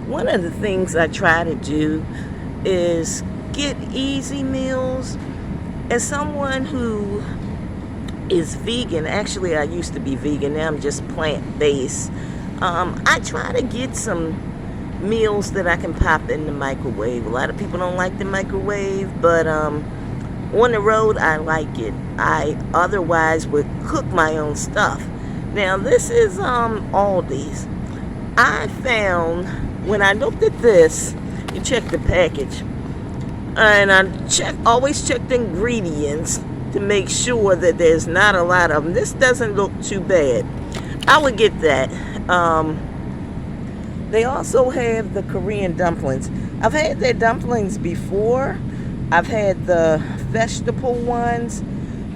One of the things I try to do is get easy meals. As someone who is vegan, actually I used to be vegan, now I'm just plant-based, I try to get some meals that I can pop in the microwave. A lot of people don't like the microwave, but on the road I like it. I otherwise would cook my own stuff. Now this is ALDI's. I found when I looked at this, you check the package, and I always check the ingredients to make sure that there's not a lot of them. This doesn't look too bad. I would get that. They also have the Korean dumplings. I've had their dumplings before. I've had the vegetable ones.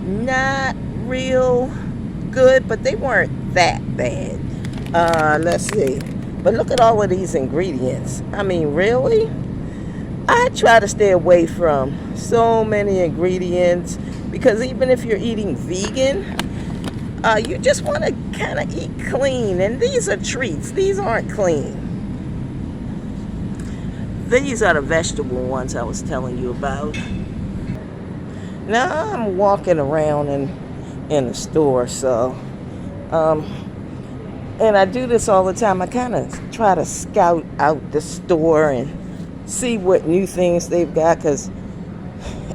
Not real good, but they weren't that bad. Let's see. But look at all of these ingredients. I mean, really? I try to stay away from so many ingredients because even if you're eating vegan, you just want to kind of eat clean. And these are treats. These aren't clean. These are the vegetable ones I was telling you about. Now I'm walking around in the store, so and I do this all the time. I kind of try to scout out the store and see what new things they've got, because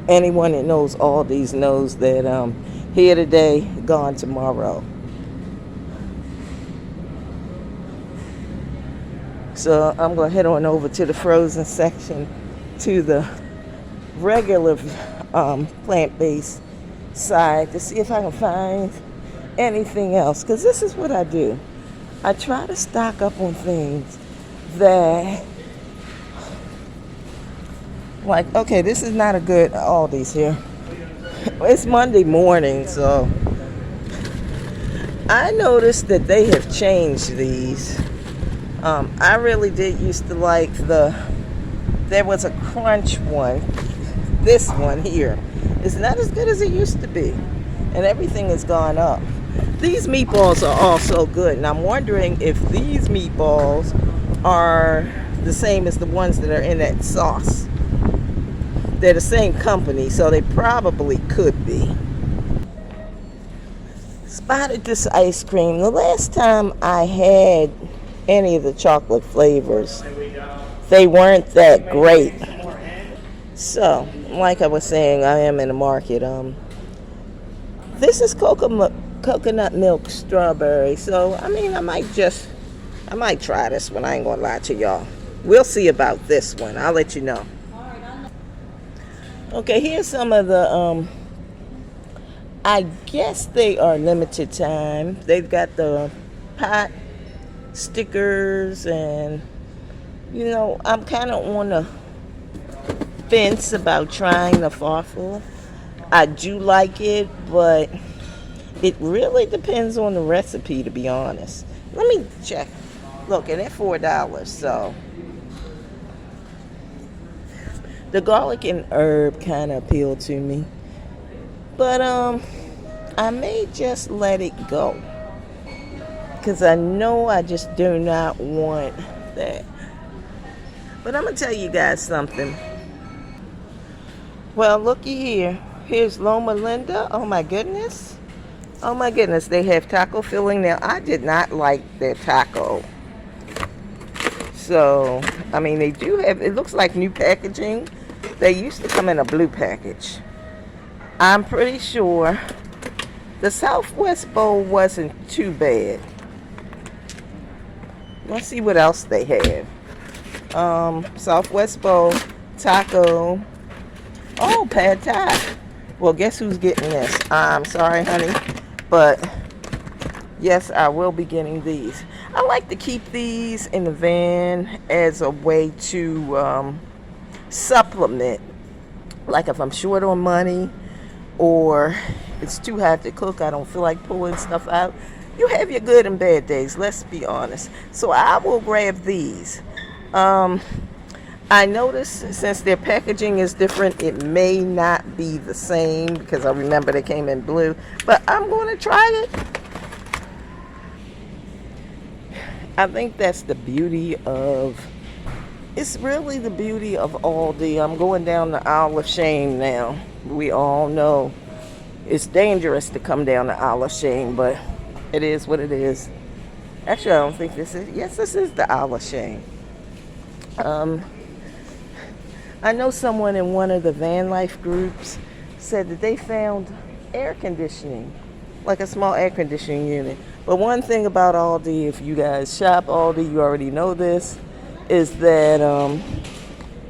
anyone that knows Aldi's knows that here today, gone tomorrow. So I'm going to head on over to the frozen section, to the regular plant-based side, to see if I can find anything else. Because this is what I do. I try to stock up on things that, like, okay, this is not a good Aldi's here. It's Monday morning, so I noticed that they have changed these. I really did used to like there was a crunch one. This one here is not as good as it used to be, and everything has gone up. These meatballs are also good, and I'm wondering if these meatballs are the same as the ones that are in that sauce. They're the same company, so they probably could be. Spotted this ice cream. The last time I had any of the chocolate flavors, they weren't that great. So, like I was saying, I am in the market. This is coconut milk strawberry. So, I mean, I might try this one. I ain't gonna lie to y'all. We'll see about this one. I'll let you know. Okay, here's some of the, I guess they are limited time. They've got the pot stickers, and, you know, I'm kind of on the fence about trying the farfel. I do like it, but it really depends on the recipe, to be honest. Let me check. Look, and they're $4, so. The garlic and herb kind of appealed to me. But I may just let it go, because I know I just do not want that. But I'm going to tell you guys something. Well, looky here. Here's Loma Linda. Oh my goodness. Oh my goodness. They have taco filling now. I did not like their taco. So, I mean, they do have, it looks like new packaging. They used to come in a blue package. I'm pretty sure the Southwest Bowl wasn't too bad. Let's see what else they have. Southwest Bowl, taco. Oh, pad thai. Well, guess who's getting this? I'm sorry, honey, but yes, I will be getting these. I like to keep these in the van as a way to supplement. Like if I'm short on money, or it's too hard to cook, I don't feel like pulling stuff out. You have your good and bad days, let's be honest. So I will grab these. I noticed since their packaging is different, it may not be the same, because I remember they came in blue, but I'm going to try it. I think that's the beauty of It's really the beauty of Aldi. I'm going down the aisle of shame now. We all know it's dangerous to come down the aisle of shame, but it is what it is. Actually, I don't think this is. Yes, this is the aisle of shame. I know someone in one of the van life groups said that they found air conditioning, like a small air conditioning unit. But one thing about Aldi, if you guys shop Aldi, you already know this, is that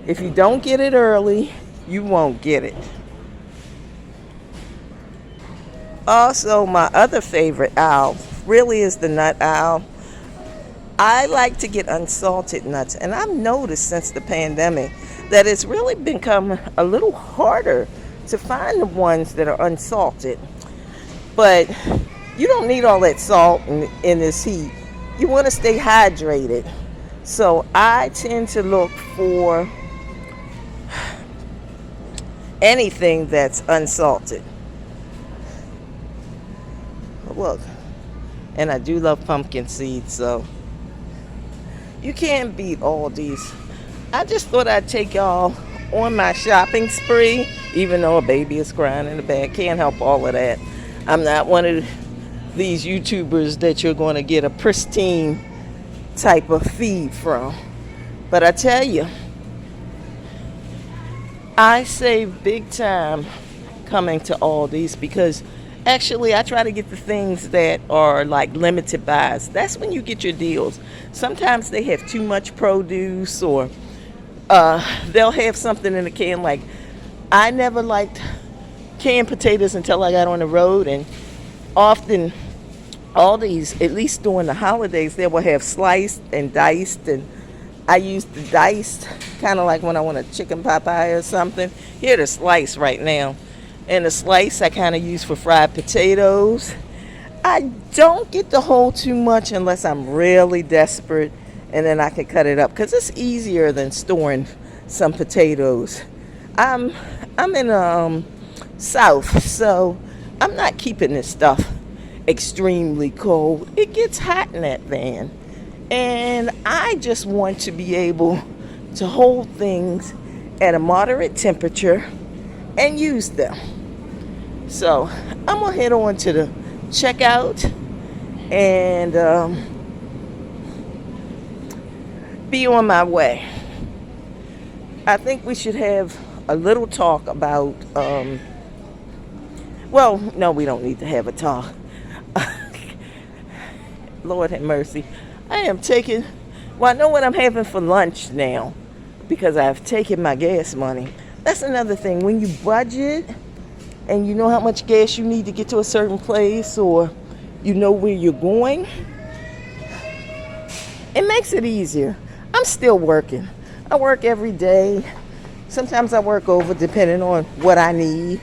if you don't get it early, you won't get it. Also, my other favorite aisle really is the nut aisle. I like to get unsalted nuts, and I've noticed since the pandemic that it's really become a little harder to find the ones that are unsalted. But you don't need all that salt in this heat. You want to stay hydrated. So I tend to look for anything that's unsalted. Look, and I do love pumpkin seeds, so you can't beat all these. I just thought I'd take y'all on my shopping spree, even though a baby is crying in the back. Can't help all of that. I'm not one of these YouTubers that you're going to get a pristine type of feed from. But I tell you, I save big time coming to Aldi's because actually I try to get the things that are like limited buys. That's when you get your deals. Sometimes they have too much produce, or they'll have something in a can. Like, I never liked canned potatoes until I got on the road, and often Aldi's, at least during the holidays, they will have sliced and diced, and I use the diced kind of like when I want a chicken pot pie or something. Here, the slice right now. And the slice I kind of use for fried potatoes. I don't get the whole too much unless I'm really desperate, and then I can cut it up because it's easier than storing some potatoes. I'm in South, so I'm not keeping this stuff extremely cold. It gets hot in that van, and I just want to be able to hold things at a moderate temperature and use them. So I'm gonna head on to the checkout and be on my way. I think we should have a little talk about well, no, we don't need to have a talk. Lord have mercy. I know what I'm having for lunch now because I've taken my gas money. That's another thing. When you budget and you know how much gas you need to get to a certain place, or you know where you're going, it makes it easier. I'm still working. I work every day. Sometimes I work over depending on what I need.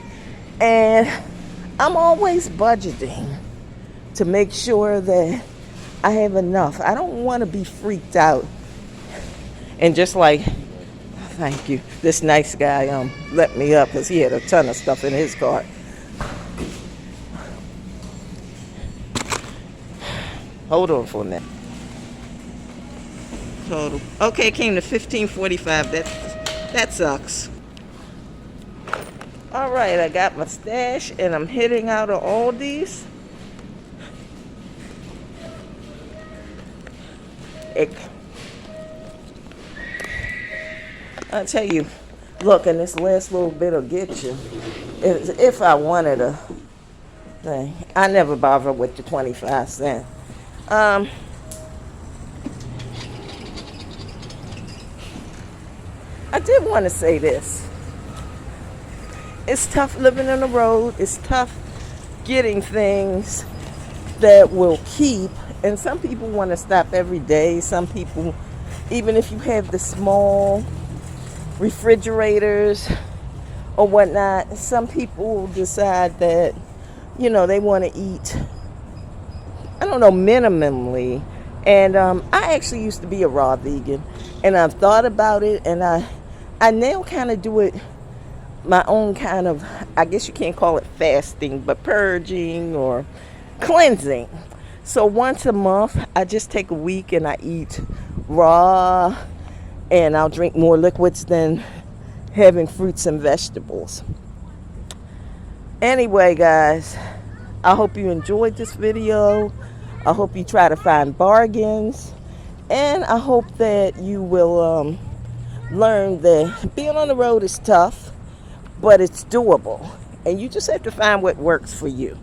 And I'm always budgeting to make sure that I have enough. I don't want to be freaked out. And just like, thank you, this nice guy let me up because he had a ton of stuff in his cart. Hold on for a minute. Total. Okay, it came to $15.45. That sucks. All right, I got my stash and I'm heading out of Aldi's. I tell you, look, and this last little bit will get you. If I wanted a thing, I never bother with the 25 cents. I did want to say this. It's tough living on the road. It's tough getting things that will keep. And some people want to stop every day. Some people, even if you have the small refrigerators or whatnot, some people decide that, they want to eat, I don't know, minimally. And I actually used to be a raw vegan, and I've thought about it, and I now kind of do it my own kind of, I guess you can't call it fasting, but purging or cleansing. So once a month, I just take a week and I eat raw, and I'll drink more liquids than having fruits and vegetables. Anyway, guys, I hope you enjoyed this video. I hope you try to find bargains, and I hope that you will learn that being on the road is tough, but it's doable, and you just have to find what works for you.